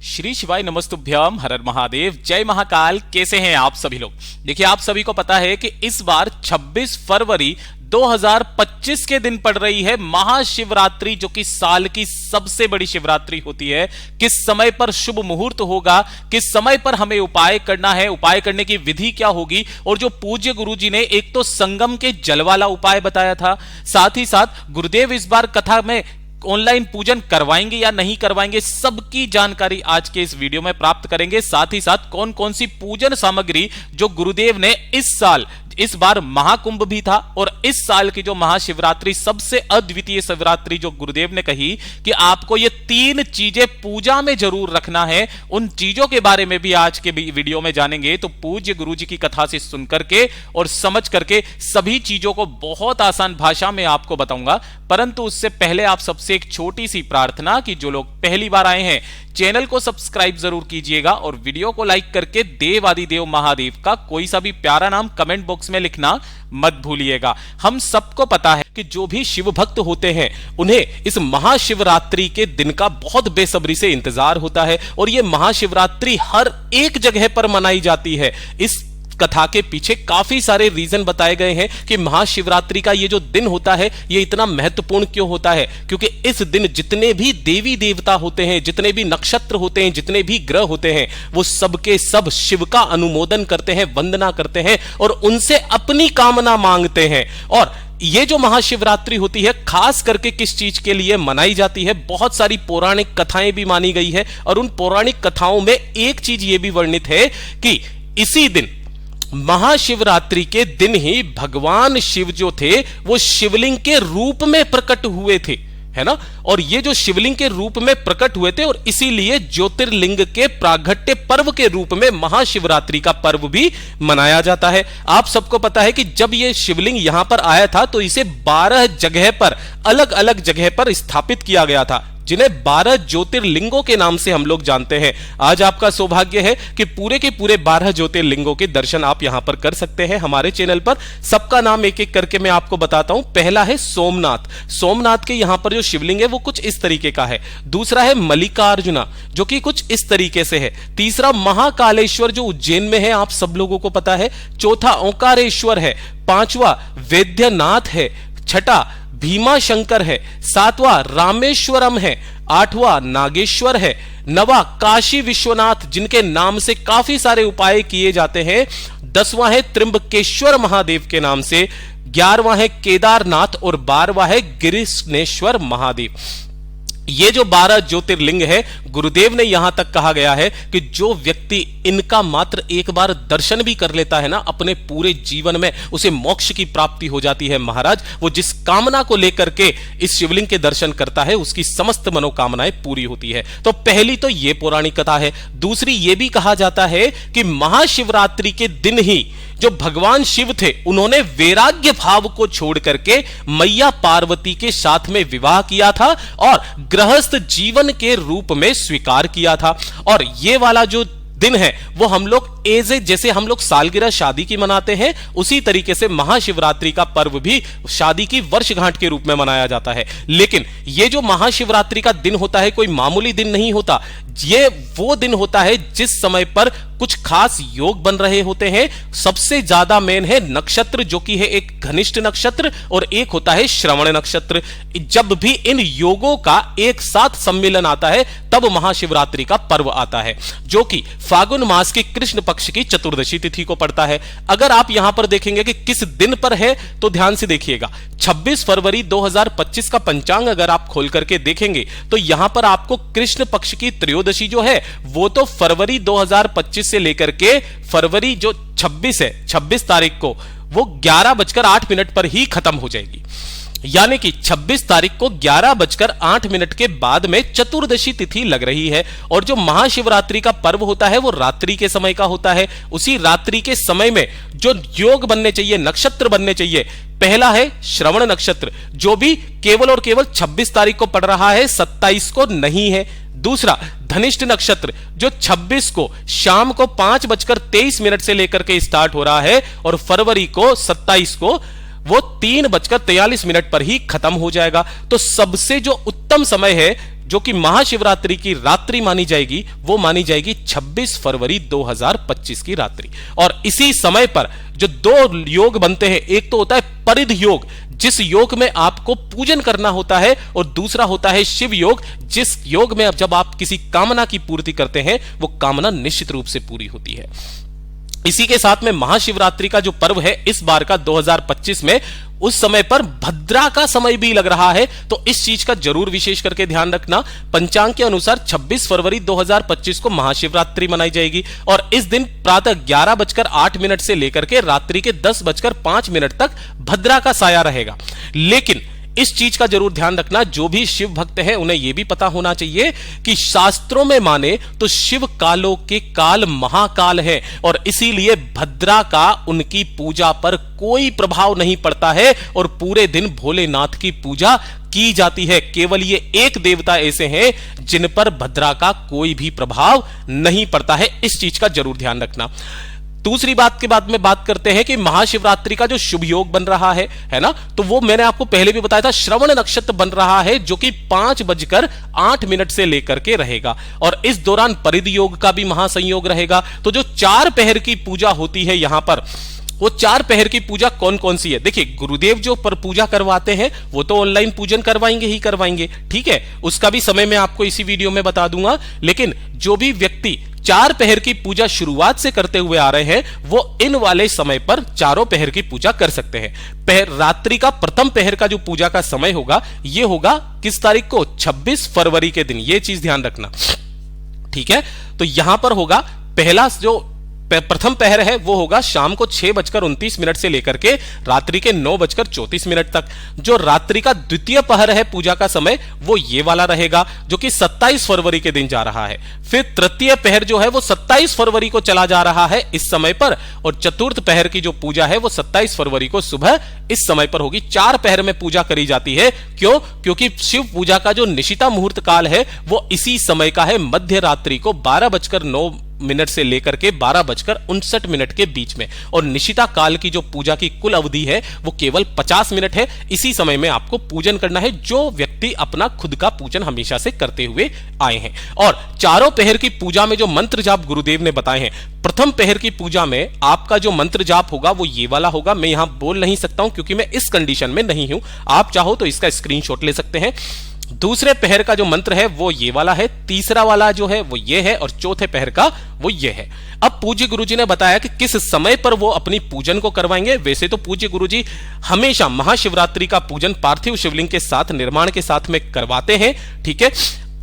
श्री शिवाय नमस्तुभ्यम, हर हर महादेव, जय महाकाल। कैसे हैं आप सभी लोग? देखिए, आप सभी को पता है कि इस बार 26 फरवरी 2025 के दिन पड़ रही है महाशिवरात्रि, जो कि साल की सबसे बड़ी शिवरात्रि होती है। किस समय पर शुभ मुहूर्त होगा, किस समय पर हमें उपाय करना है, उपाय करने की विधि क्या होगी, और जो पूज्य गुरुजी ने एक तो संगम के जल वाला उपाय बताया था, साथ ही साथ गुरुदेव इस बार कथा में ऑनलाइन पूजन करवाएंगे या नहीं करवाएंगे, सबकी जानकारी आज के इस वीडियो में प्राप्त करेंगे। साथ ही साथ कौन कौन सी पूजन सामग्री जो गुरुदेव ने इस बार महाकुंभ भी था, और इस साल की जो महाशिवरात्रि सबसे अद्वितीय शिवरात्रि जो गुरुदेव ने कही कि आपको ये 3 चीजें पूजा में जरूर रखना है, उन चीजों के बारे में भी आज के वीडियो में जानेंगे। तो पूज्य गुरुजी की कथा से सुन करके और समझ करके सभी चीजों को बहुत आसान भाषा में आपको बताऊंगा। परंतु उससे पहले आप सबसे एक छोटी सी प्रार्थना कि जो लोग पहली बार आए हैं, चैनल को सब्सक्राइब जरूर कीजिएगा और वीडियो को लाइक करके देव आदिदेव महादेव का कोई सा भी प्यारा नाम कमेंट बॉक्स में लिखना मत भूलिएगा। हम सबको पता है कि जो भी शिव भक्त होते हैं उन्हें इस महाशिवरात्रि के दिन का बहुत बेसब्री से इंतजार होता है, और यह महाशिवरात्रि हर एक जगह पर मनाई जाती है। इस कथा के पीछे काफी सारे रीजन बताए गए हैं कि महाशिवरात्रि का ये जो दिन होता है ये इतना महत्वपूर्ण क्यों होता है, क्योंकि इस दिन जितने भी देवी देवता होते हैं, जितने भी नक्षत्र होते हैं, जितने भी ग्रह होते हैं, वो सबके सब शिव का अनुमोदन करते हैं, वंदना करते हैं और उनसे अपनी कामना मांगते हैं। और ये जो महाशिवरात्रि होती है खास करके किस चीज के लिए मनाई जाती है, बहुत सारी पौराणिक कथाएं भी मानी गई है, और उन पौराणिक कथाओं में एक चीज ये भी वर्णित है कि इसी दिन महाशिवरात्रि के दिन ही भगवान शिव जो थे वो शिवलिंग के रूप में प्रकट हुए थे, है ना। और ये जो शिवलिंग के रूप में प्रकट हुए थे, और इसीलिए ज्योतिर्लिंग के प्रागट्य पर्व के रूप में महाशिवरात्रि का पर्व भी मनाया जाता है। आप सबको पता है कि जब ये शिवलिंग यहां पर आया था तो इसे 12 जगह पर, अलग अलग जगह पर स्थापित किया गया था, जिन्हें 12 ज्योतिर्लिंगों के नाम से हम लोग जानते हैं। आज आपका सौभाग्य है कि पूरे के पूरे 12 ज्योतिर्लिंगों के दर्शन आप यहां पर कर सकते हैं हमारे चैनल पर। सबका नाम एक एक करके मैं आपको बताता हूं। पहला है सोमनाथ। सोमनाथ के यहां पर जो शिवलिंग है वो कुछ इस तरीके का है। दूसरा है मल्लिकार्जुना, जो कि कुछ इस तरीके से है। तीसरा महाकालेश्वर, जो उज्जैन में है, आप सब लोगों को पता है। चौथा ओंकारेश्वर है। पांचवा वैद्यनाथ है। छठा भीमा शंकर है। सातवां रामेश्वरम है। आठवां नागेश्वर है। नवा काशी विश्वनाथ, जिनके नाम से काफी सारे उपाय किए जाते हैं। 10वां है त्र्यंबकेश्वर महादेव के नाम से। 11वां है केदारनाथ और 12वां है गिरिशनेश्वर महादेव। ये जो 12 ज्योतिर्लिंग है, गुरुदेव ने यहां तक कहा गया है कि जो व्यक्ति इनका मात्र एक बार दर्शन भी कर लेता है ना, अपने पूरे जीवन में उसे मोक्ष की प्राप्ति हो जाती है महाराज। वो जिस कामना को लेकर के इस शिवलिंग के दर्शन करता है उसकी समस्त मनोकामनाएं पूरी होती है। तो पहली तो ये पौराणिक कथा है। दूसरी ये भी कहा जाता है कि महाशिवरात्रि के दिन ही जो भगवान शिव थे उन्होंने वैराग्य भाव को छोड़ करके मैया पार्वती के साथ में विवाह किया था और गृहस्थ जीवन के रूप में स्वीकार किया था। और ये वाला जो दिन है वो हम लोग जैसे हम लोग सालगिरह शादी की मनाते हैं, उसी तरीके से महाशिवरात्रि का पर्व भी शादी की वर्षगांठ के रूप में मनाया जाता है। लेकिन ये जो महाशिवरात्रि का दिन होता है कोई मामूली दिन नहीं होता। ये वो दिन होता है जिस समय पर कुछ खास योग बन रहे होते हैं। सबसे ज्यादा मेन है नक्षत्र, जो कि है एक घनिष्ठ नक्षत्र और एक होता है श्रवण नक्षत्र। जब भी इन योगों का एक साथ सम्मिलन आता है तब महाशिवरात्रि का पर्व आता है, जो कि फागुन मास के कृष्ण पक्ष की चतुर्दशी तिथि को पड़ता है। अगर आप यहां पर देखेंगे कि किस दिन पर है तो ध्यान से देखिएगा। 26 फरवरी 2025 का पंचांग अगर आप खोल करके देखेंगे तो यहां पर आपको कृष्ण पक्ष की त्रयोदशी जो है वो तो फरवरी 2025 से लेकर के फरवरी जो 26 है, 26 तारीख को वो 11:08 पर ही खत्म हो जाएगी। यानी कि 26 तारीख को 11:08 के बाद में चतुर्दशी तिथि लग रही है। और जो महाशिवरात्रि का पर्व होता है वो रात्रि के समय का होता है। उसी रात्रि के समय में जो योग बनने चाहिए, नक्षत्र बनने चाहिए, पहला है श्रवण नक्षत्र, जो भी केवल और केवल 26 तारीख को पड़ रहा है, 27 को नहीं है। दूसरा धनिष्ठ नक्षत्र, जो 26 को शाम को 5:23 से लेकर के स्टार्ट हो रहा है और फरवरी को 27 को वो 3:43 पर ही खत्म हो जाएगा। तो सबसे जो उत्तम समय है जो कि महाशिवरात्रि की रात्रि मानी जाएगी, वो मानी जाएगी 26 फरवरी 2025 की रात्रि। और इसी समय पर जो दो योग बनते हैं, एक तो होता है परिध योग, जिस योग में आपको पूजन करना होता है, और दूसरा होता है शिव योग, जिस योग में जब आप किसी कामना की पूर्ति करते हैं वो कामना निश्चित रूप से पूरी होती है। इसी के साथ में महाशिवरात्रि का जो पर्व है इस बार का 2025 में, उस समय पर भद्रा का समय भी लग रहा है, तो इस चीज का जरूर विशेष करके ध्यान रखना। पंचांग के अनुसार 26 फरवरी 2025 को महाशिवरात्रि मनाई जाएगी, और इस दिन प्रातः 11:08 से लेकर के रात्रि के 10:05 तक भद्रा का साया रहेगा। लेकिन इस चीज का जरूर ध्यान रखना, जो भी शिव भक्त हैं उन्हें यह भी पता होना चाहिए कि शास्त्रों में माने तो शिव कालों के काल महाकाल है, और इसीलिए भद्रा का उनकी पूजा पर कोई प्रभाव नहीं पड़ता है, और पूरे दिन भोलेनाथ की पूजा की जाती है। केवल ये एक देवता ऐसे हैं जिन पर भद्रा का कोई भी प्रभाव नहीं पड़ता है, इस चीज का जरूर ध्यान रखना। दूसरी बात के बाद में बात करते हैं कि महाशिवरात्रि का जो शुभ योग बन रहा है ना, तो वो मैंने आपको पहले भी बताया था, श्रवण नक्षत्र बन रहा है, जो कि 5:08 से लेकर के रहेगा, और इस दौरान परिध योग का भी महासंयोग रहेगा। तो जो 4 पहर की पूजा होती है यहां पर, वो 4 पहर की पूजा कौन कौन सी है? देखिए, गुरुदेव जो पर पूजा करवाते हैं वो तो ऑनलाइन पूजन करवाएंगे ही करवाएंगे, ठीक है, उसका भी समय मैं आपको इसी वीडियो में बता दूंगा। लेकिन जो भी व्यक्ति 4 पहर की पूजा शुरुआत से करते हुए आ रहे हैं, वो इन वाले समय पर चारों पहर की पूजा कर सकते हैं। रात्रि का प्रथम पहर का जो पूजा का समय होगा, ये होगा किस तारीख को? 26 फरवरी के दिन, ये चीज ध्यान रखना, ठीक है। तो यहां पर होगा पहला जो प्रथम पहर है वो होगा शाम को 6:29 से लेकर के रात्रि के 9:34 तक। जो रात्रि का द्वितीय पहर है पूजा का समय, वो ये वाला रहेगा, जो कि 27 फरवरी के दिन जा रहा है। फिर तृतीय पहर जो है वो 27 फरवरी को चला जा रहा है इस समय पर, और चतुर्थ पहर की जो पूजा है वो 27 फरवरी को सुबह इस समय पर होगी। 4 पहर में पूजा करी जाती है। क्यों? क्योंकि शिव पूजा का जो निशिता मुहूर्त काल है वो इसी समय का है, मध्य रात्रि को 12:09 से लेकर के 12:59 के बीच में। और निशिता काल की जो पूजा की कुल अवधि है वो केवल 50 मिनट है। इसी समय में आपको पूजन करना है, जो व्यक्ति अपना खुद का पूजन हमेशा से करते हुए आए हैं। और चारों पहर की पूजा में जो मंत्र जाप गुरुदेव ने बताए हैं, प्रथम पहर की पूजा में आपका जो मंत्र जाप होगा वो ये वाला होगा। मैं यहां बोल नहीं सकता हूं क्योंकि मैं इस कंडीशन में नहीं हूं, आप चाहो तो इसका स्क्रीनशॉट ले सकते हैं। दूसरे पहर का जो मंत्र है वो ये वाला है, तीसरा वाला जो है वो ये है, और चौथे पहर का वो ये है। अब पूज्य गुरुजी ने बताया कि किस समय पर वो अपनी पूजन को करवाएंगे। वैसे तो पूज्य गुरुजी हमेशा महाशिवरात्रि का पूजन पार्थिव शिवलिंग के साथ निर्माण के साथ में करवाते हैं, ठीक है।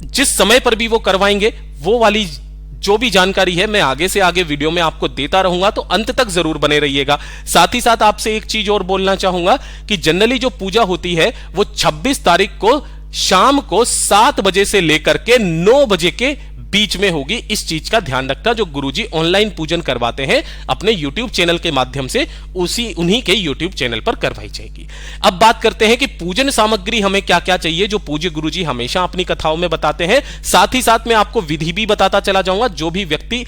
जिस समय पर भी वो करवाएंगे वो वाली जो भी जानकारी है मैं आगे से आगे वीडियो में आपको देता रहूंगा, तो अंत तक जरूर बने रहिएगा। साथ ही साथ आपसे एक चीज और बोलना चाहूंगा कि जनरली जो पूजा होती है वो 26 तारीख को शाम को 7 बजे से लेकर के 9 बजे के बीच में होगी। इस चीज का ध्यान रखना। जो गुरुजी ऑनलाइन पूजन करवाते हैं अपने YouTube चैनल के माध्यम से, उन्हीं के YouTube चैनल पर करवाई जाएगी। अब बात करते हैं कि पूजन सामग्री हमें क्या क्या चाहिए, जो पूज्य गुरुजी हमेशा अपनी कथाओं में बताते हैं। साथ ही साथ मैं आपको विधि भी बताता चला जाऊंगा। जो भी व्यक्ति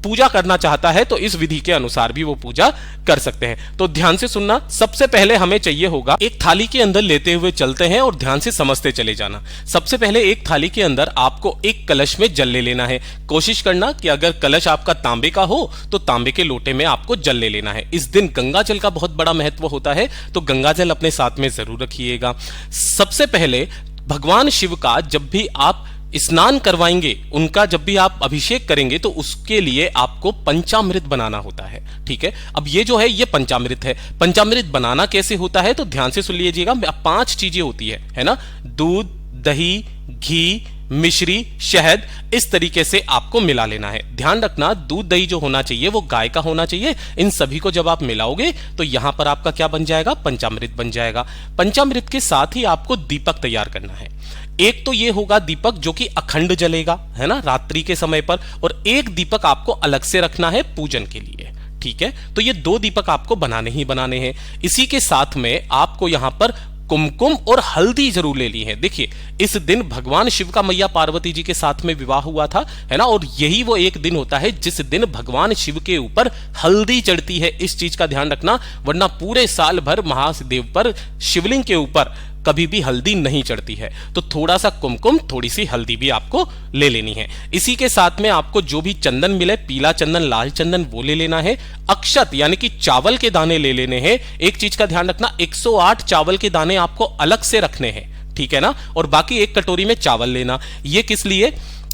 पूजा करना चाहता है तो इस विधि के अनुसार भी वो पूजा कर सकते हैं। तो ध्यान से सुनना। सबसे पहले हमें चाहिए होगा, एक थाली के अंदर लेते हुए चलते हैं और ध्यान से समझते चले जाना। सबसे पहले एक थाली के अंदर आपको एक कलश में जल ले लेना है। कोशिश करना कि अगर कलश आपका तांबे का हो तो तांबे के लोटे में आपको जल ले लेना है। इस दिन गंगा जल का बहुत बड़ा महत्व होता है, तो गंगा जल अपने साथ में जरूर रखिएगा। सबसे पहले भगवान शिव का जब भी आप स्नान करवाएंगे, उनका जब भी आप अभिषेक करेंगे, तो उसके लिए आपको पंचामृत बनाना होता है, ठीक है। अब ये जो है ये पंचामृत है। पंचामृत बनाना कैसे होता है तो ध्यान से सुन लीजिएगा। 5 चीजें होती है ना, दूध, दही, घी, मिश्री, शहद, इस तरीके से आपको मिला लेना है। ध्यान रखना, दूध दही जो होना चाहिए वो गाय का होना चाहिए। इन सभी को जब आप मिलाओगे तो यहां पर आपका क्या बन जाएगा? पंचामृत बन जाएगा। पंचामृत के साथ ही आपको दीपक तैयार करना है। एक तो ये होगा दीपक जो कि अखंड जलेगा, है ना, रात्रि के समय पर, और एक दीपक आपको अलग से रखना है पूजन के लिए, ठीक है। तो ये 2 दीपक आपको बनाने ही बनाने हैं। इसी के साथ में आपको यहां पर कुमकुम और हल्दी जरूर ले ली है। देखिए, इस दिन भगवान शिव का मैया पार्वती जी के साथ में विवाह हुआ था, है ना, और यही वो एक दिन होता है जिस दिन भगवान शिव के ऊपर हल्दी चढ़ती है। इस चीज का ध्यान रखना, वरना पूरे साल भर महादेव पर, शिवलिंग के ऊपर कभी भी हल्दी नहीं चढ़ती है। तो थोड़ा सा कुमकुम, थोड़ी सी हल्दी भी आपको ले लेनी है। इसी के साथ में आपको जो भी चंदन मिले, पीला चंदन, लाल चंदन, वो ले लेना है। अक्षत यानी कि चावल के दाने ले लेने हैं। एक चीज का ध्यान रखना, 108 चावल के दाने आपको अलग से रखने हैं, ठीक है ना। और बाकी एक कटोरी में चावल लेना। ये किस लिए?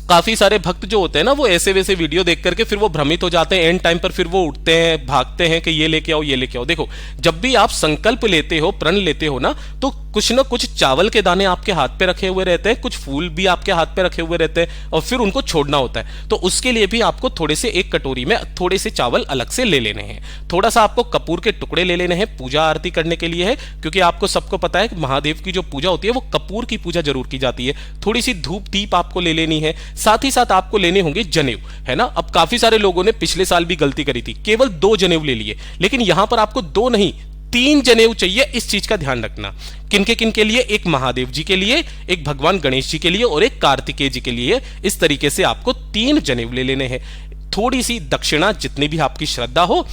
काफी सारे भक्त जो होते हैं ना, वो ऐसे वैसे वीडियो देख करके फिर वो भ्रमित हो जाते हैं, एंड टाइम पर फिर वो उठते हैं, भागते हैं कि ये लेके आओ, ये लेके आओ। देखो, जब भी आप संकल्प लेते हो, प्रण लेते हो ना, तो कुछ ना कुछ चावल के दाने आपके हाथ पे रखे हुए रहते हैं, कुछ फूल भी आपके हाथ पे रखे हुए रहते हैं, और फिर उनको छोड़ना होता है। तो उसके लिए भी आपको थोड़े से, एक कटोरी में थोड़े से चावल अलग से ले लेने हैं। थोड़ा सा आपको कपूर के टुकड़े ले लेने हैं, पूजा आरती करने के लिए है, क्योंकि आपको सबको पता है कि महादेव की जो पूजा होती है वो कपूर की पूजा जरूर की जाती है। थोड़ी सी धूप दीप आपको ले लेनी है। साथ ही साथ आपको लेने होंगे जनेऊ, है ना। अब काफी सारे लोगों ने पिछले साल भी गलती करी थी, केवल 2 जनेऊ ले लिए, लेकिन यहां पर आपको 2 नहीं 3 जनेऊ चाहिए। इस चीज का ध्यान रखना। किनके किनके लिए? एक महादेव जी के लिए, एक भगवान गणेश जी के लिए और एक कार्तिकेय जी के लिए। इस तरीके से आपको 3 जनेऊ ले लेने हैं। थोड़ी सी दक्षिणा, जितनी भी आपकी श्रद्धा हो,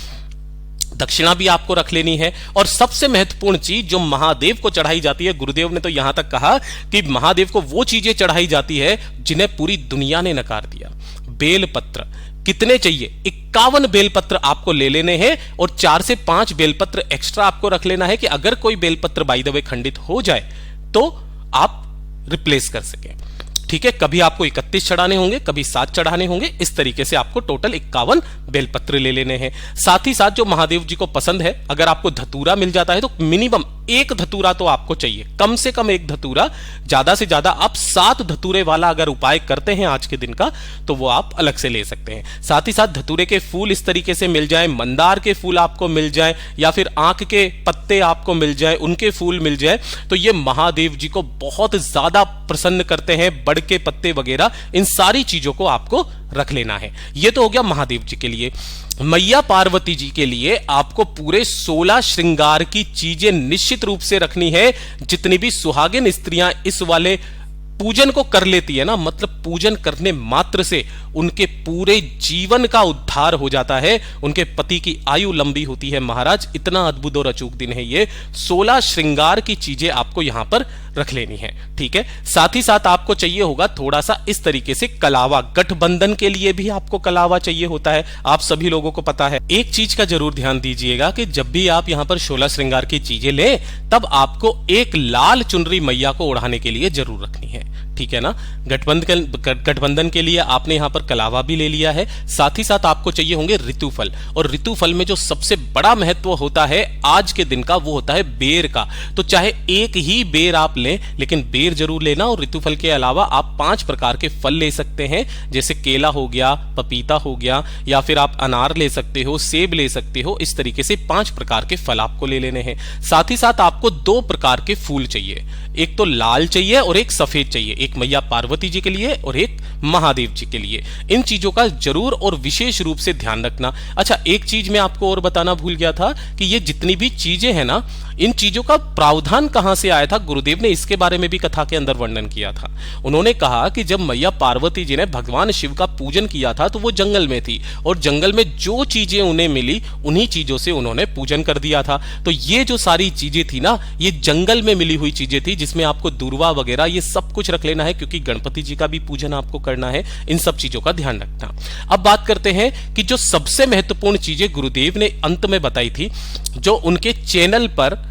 दक्षिणा भी आपको रख लेनी है। और सबसे महत्वपूर्ण चीज जो महादेव को चढ़ाई जाती है, गुरुदेव ने तो यहां तक कहा कि महादेव को वो चीजें चढ़ाई जाती है जिन्हें पूरी दुनिया ने नकार दिया। बेलपत्र कितने चाहिए? 51 बेलपत्र आपको ले लेने हैं, और 4 से 5 बेलपत्र एक्स्ट्रा आपको रख लेना है कि अगर कोई बेलपत्र बाय द वे खंडित हो जाए तो आप रिप्लेस कर सकें, ठीक है। कभी आपको 31 चढ़ाने होंगे, कभी 7 चढ़ाने होंगे। इस तरीके से आपको टोटल 51 बेलपत्र ले लेने हैं। साथ ही साथ जो महादेव जी को पसंद है, अगर आपको धतूरा मिल जाता है तो मिनिमम 1 धतूरा तो आपको चाहिए, कम से कम 1 धतूरा। ज्यादा से ज्यादा आप 7 धतूरे वाला अगर उपाय करते हैं आज के दिन का, तो वो आप अलग से ले सकते हैं। साथ ही साथ धतूरे के फूल इस तरीके से मिल जाए, मंदार के फूल आपको मिल जाए, या फिर आंख के पत्ते आपको मिल जाए, उनके फूल मिल जाए, तो ये महादेव जी को बहुत ज्यादा प्रसन्न करते हैं। बड़ के पत्ते वगैरह, इन सारी चीजों को आपको रख लेना है। ये तो हो गया महादेव जी के लिए। मैया पार्वती जी के लिए आपको पूरे 16 श्रृंगार की चीजें निश्चित रूप से रखनी है। जितनी भी सुहागिन स्त्रियां इस वाले पूजन को कर लेती है ना, मतलब पूजन करने मात्र से उनके पूरे जीवन का उद्धार हो जाता है, उनके पति की आयु लंबी होती है। महाराज, इतना अद्भुत और अचूक दिन है ये। 16 श्रृंगार की चीजें आपको यहां पर रख लेनी है, ठीक है। साथ ही साथ आपको चाहिए होगा थोड़ा सा इस तरीके से कलावा। गठबंधन के लिए भी आपको कलावा चाहिए होता है, आप सभी लोगों को पता है। एक चीज का जरूर ध्यान दीजिएगा कि जब भी आप यहां पर 16 श्रृंगार की चीजें लें, तब आपको एक लाल चुनरी मैया को ओढ़ाने के लिए जरूर रखनी है, ठीक है ना। गठबंधन के लिए आपने यहां पर कलावा भी ले लिया है। साथ ही साथ आपको चाहिए होंगे ऋतुफल, और ऋतुफल में जो सबसे बड़ा महत्व होता है आज के दिन का, वो होता है बेर का। तो चाहे एक ही बेर आप लें, लेकिन बेर जरूर लेना। और ऋतुफल के अलावा आप 5 प्रकार के फल ले सकते हैं, जैसे केला हो गया, पपीता हो गया, या फिर आप अनार ले सकते हो, सेब ले सकते हो। इस तरीके से 5 प्रकार के फल आपको ले लेने हैं। साथ ही साथ आपको 2 प्रकार के फूल चाहिए, एक तो लाल चाहिए और एक सफेद चाहिए, एक मैया पार्वती जी के लिए और एक महादेव जी के लिए। इन चीजों का जरूर और विशेष रूप से ध्यान रखना। अच्छा, एक चीज मैं आपको और बताना भूल गया था कि ये जितनी भी चीजें हैं ना, इन चीजों का प्रावधान कहां से आया था, गुरुदेव ने इसके बारे में भी कथा के अंदर वर्णन किया था। उन्होंने कहा कि जब मैया पार्वती जी ने भगवान शिव का पूजन किया था, तो वो जंगल में थी, और जंगल में जो चीजें उन्हें मिली, उन्हीं चीजों से उन्होंने पूजन कर दिया था। तो ये जो सारी चीजें थी ना, ये जंगल में मिली हुई चीजें थी, जिसमें आपको दूर्वा वगैरह ये सब कुछ रख लेना है, क्योंकि गणपति जी का भी पूजन आपको करना है। इन सब चीजों का ध्यान रखना। अब बात करते हैं कि जो सबसे महत्वपूर्ण चीजें गुरुदेव ने अंत में बताई थी, जो उनके चैनल पर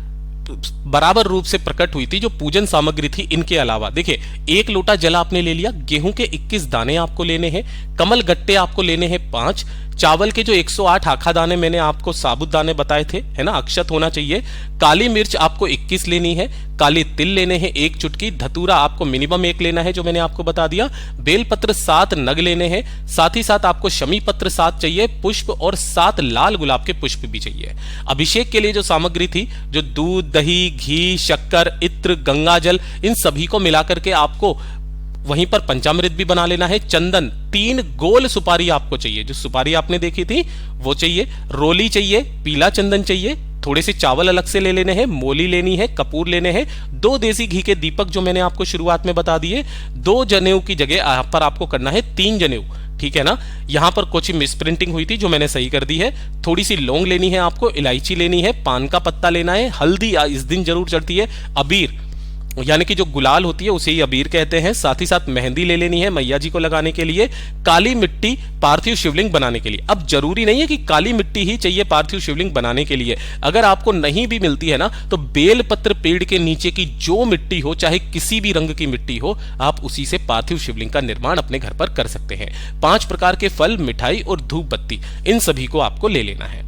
बराबर रूप से प्रकट हुई थी, जो पूजन सामग्री थी। इनके अलावा देखिए, 1 लोटा जल आपने ले लिया, गेहूं के 21 दाने आपको लेने हैं, कमल गट्टे आपको लेने हैं 5, चावल के जो 108 आखा दाने मैंने आपको साबुत दाने बताए थे, है ना, अक्षत होना चाहिए। काली मिर्च आपको 21 लेनी है, काली तिल लेने हैं 1 चुटकी, धतूरा आपको मिनिमम 1 लेना है, जो मैंने आपको बता दिया। बेलपत्र 7 नग लेने हैं। साथ ही साथ आपको शमी पत्र 7 चाहिए, पुष्प और 7 लाल गुलाब के पुष्प भी चाहिए। अभिषेक के लिए जो सामग्री थी, जो दूध, दही, घी, शक्कर, इत्र, गंगाजल, इन सभी को मिलाकर के आपको वहीं पर पंचामृत भी बना लेना है। चंदन 3 गोल सुपारी आपको चाहिए, जो सुपारी आपने देखी थी वो चाहिए। रोली चाहिए, पीला चंदन चाहिए, थोड़े से चावल अलग से ले लेने हैं, मोली लेनी है, कपूर लेने हैं, 2 देसी घी के दीपक जो मैंने आपको शुरुआत में बता दिए। 2 जनेऊ की जगह यहाँ पर आपको करना है 3 जनेऊ, ठीक है ना। यहां पर कुछ मिसप्रिंटिंग हुई थी, जो मैंने सही कर दी है। थोड़ी सी लौंग लेनी है आपको, इलायची लेनी है, पान का पत्ता लेना है, हल्दी इस दिन जरूर चढ़ती है, अबीर यानी कि जो गुलाल होती है उसे ही अबीर कहते हैं। साथ ही साथ मेहंदी ले लेनी है मैया जी को लगाने के लिए। काली मिट्टी पार्थिव शिवलिंग बनाने के लिए। अब जरूरी नहीं है कि काली मिट्टी ही चाहिए पार्थिव शिवलिंग बनाने के लिए, अगर आपको नहीं भी मिलती है ना तो बेलपत्र पेड़ के नीचे की जो मिट्टी हो, चाहे किसी भी रंग की मिट्टी हो, आप उसी से पार्थिव शिवलिंग का निर्माण अपने घर पर कर सकते हैं। 5 प्रकार के फल, मिठाई और धूप बत्ती, इन सभी को आपको ले लेना है।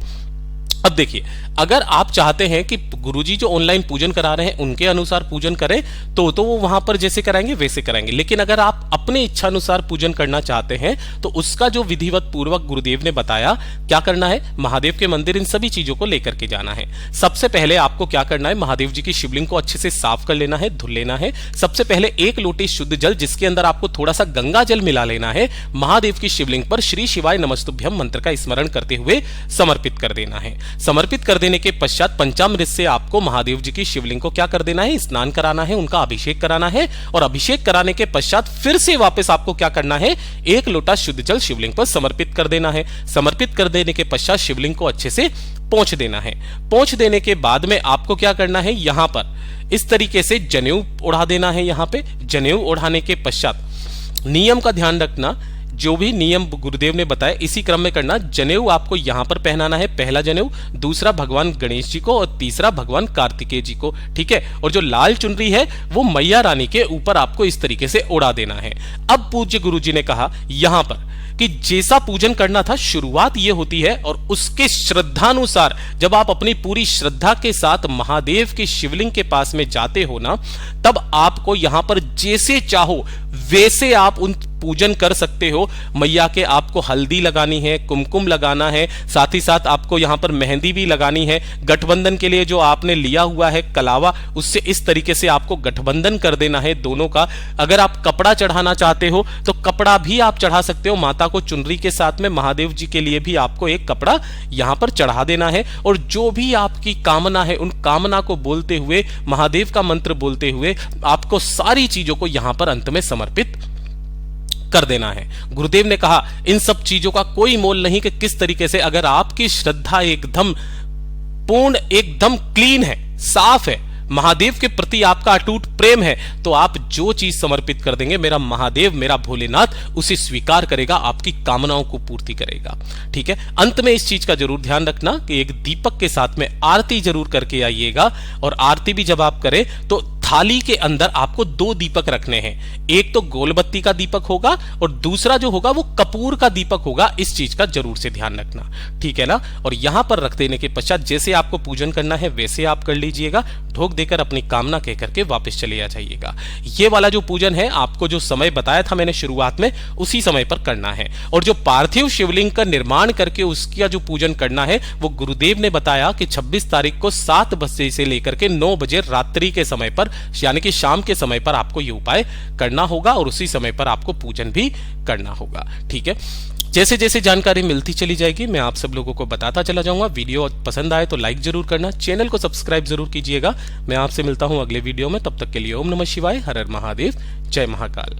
अब देखिए, अगर आप चाहते हैं कि गुरुजी जो ऑनलाइन पूजन करा रहे हैं उनके अनुसार पूजन करें तो वो वहां पर जैसे कराएंगे वैसे कराएंगे। लेकिन अगर आप अपने इच्छा अनुसार पूजन करना चाहते हैं तो उसका जो विधिवत पूर्वक गुरुदेव ने बताया क्या करना है, महादेव के मंदिर इन सभी चीजों को लेकर के जाना है। सबसे पहले आपको क्या करना है, महादेव जी की शिवलिंग को अच्छे से साफ कर लेना है, धुल लेना है। सबसे पहले 1 लोटे शुद्ध जल, जिसके अंदर आपको थोड़ा सा गंगा जल मिला लेना है, महादेव की शिवलिंग पर श्री शिवाय नमस्तुभ्यम मंत्र का स्मरण करते हुए समर्पित कर देना है। समर्पित कर देने के पश्चात पंचामृत से आपको महादेव जी की शिवलिंग को क्या कर देना है, स्नान कराना है, उनका अभिषेक कराना है। और अभिषेक कराने के पश्चात फिर से वापस आपको क्या करना है, 1 लोटा शुद्ध जल शिवलिंग पर समर्पित कर देना है। समर्पित कर देने के पश्चात शिवलिंग को अच्छे से पोंछ देना है। पोंछ देने के बाद में आपको क्या करना है, यहां पर इस तरीके से जनेऊ उड़ा देना है। यहां पे जनेऊ उड़ाने के पश्चात नियम का ध्यान रखना, जो भी नियम गुरुदेव ने बताया इसी क्रम में करना। जनेऊ आपको यहां पर पहनाना है, पहला जनेऊ, दूसरा भगवान गणेश जी को और तीसरा भगवान कार्तिकेय जी को, ठीक है। और जो लाल चुनरी है वो मैया रानी के ऊपर आपको इस तरीके से उड़ा देना है। अब पूज्य गुरु जी ने कहा यहां पर कि जैसा पूजन करना था शुरुआत ये होती है, और उसके श्रद्धानुसार जब आप अपनी पूरी श्रद्धा के साथ महादेव के शिवलिंग के पास में जाते हो ना, तब आपको यहां पर जैसे चाहो वैसे आप उन पूजन कर सकते हो। मैया के आपको हल्दी लगानी है, कुमकुम लगाना है, साथ ही साथ आपको यहां पर मेहंदी भी लगानी है। गठबंधन के लिए जो आपने लिया हुआ है कलावा, उससे इस तरीके से आपको गठबंधन कर देना है दोनों का। अगर आप कपड़ा चढ़ाना चाहते हो तो कपड़ा भी आप चढ़ा सकते हो माता को चुनरी के साथ में। महादेव जी के लिए भी आपको एक कपड़ा यहां पर चढ़ा देना है। और जो भी आपकी कामना है उन कामना को बोलते हुए, महादेव का मंत्र बोलते हुए आपको सारी चीजों को यहां पर अंत में समर्पित कर देना है। गुरुदेव ने कहा इन सब चीजों का कोई मोल नहीं कि किस तरीके से, अगर आपकी श्रद्धा एकदम पूर्ण, एकदम क्लीन है, साफ है, महादेव के प्रति आपका अटूट प्रेम है, तो आप जो चीज समर्पित कर देंगे, मेरा महादेव, मेरा भोलेनाथ उसे स्वीकार करेगा, आपकी कामनाओं को पूर्ति करेगा। ठीक है। अंत में इस चीज का जरूर ध्यान रखना कि एक दीपक के साथ में आरती जरूर करके आइएगा। और आरती भी जब आप करें तो थाली के अंदर आपको 2 दीपक रखने हैं। एक तो गोलबत्ती का दीपक होगा और दूसरा जो होगा वो कपूर का दीपक होगा। इस चीज का जरूर से ध्यान रखना, ठीक है ना। और यहां पर रख देने के पश्चात जैसे आपको पूजन करना है वैसे आप कर लीजिएगा। ढोक देकर अपनी कामना कह करके वापस चले आ जाइएगा। ये वाला जो पूजन है आपको जो समय बताया था मैंने शुरुआत में, उसी समय पर करना है। और जो पार्थिव शिवलिंग का निर्माण करके उसका जो पूजन करना है वो गुरुदेव ने बताया कि 26 तारीख को 7 बजे से लेकर के 9 बजे रात्रि के समय पर, यानी कि शाम के समय पर आपको ये उपाय करना होगा और उसी समय पर आपको पूजन भी करना होगा। ठीक है। जैसे जैसे जानकारी मिलती चली जाएगी मैं आप सब लोगों को बताता चला जाऊंगा। वीडियो पसंद आए तो लाइक जरूर करना, चैनल को सब्सक्राइब जरूर कीजिएगा। मैं आपसे मिलता हूं अगले वीडियो में, तब तक के लिए ओम नमः शिवाय, हर हर महादेव, जय महाकाल।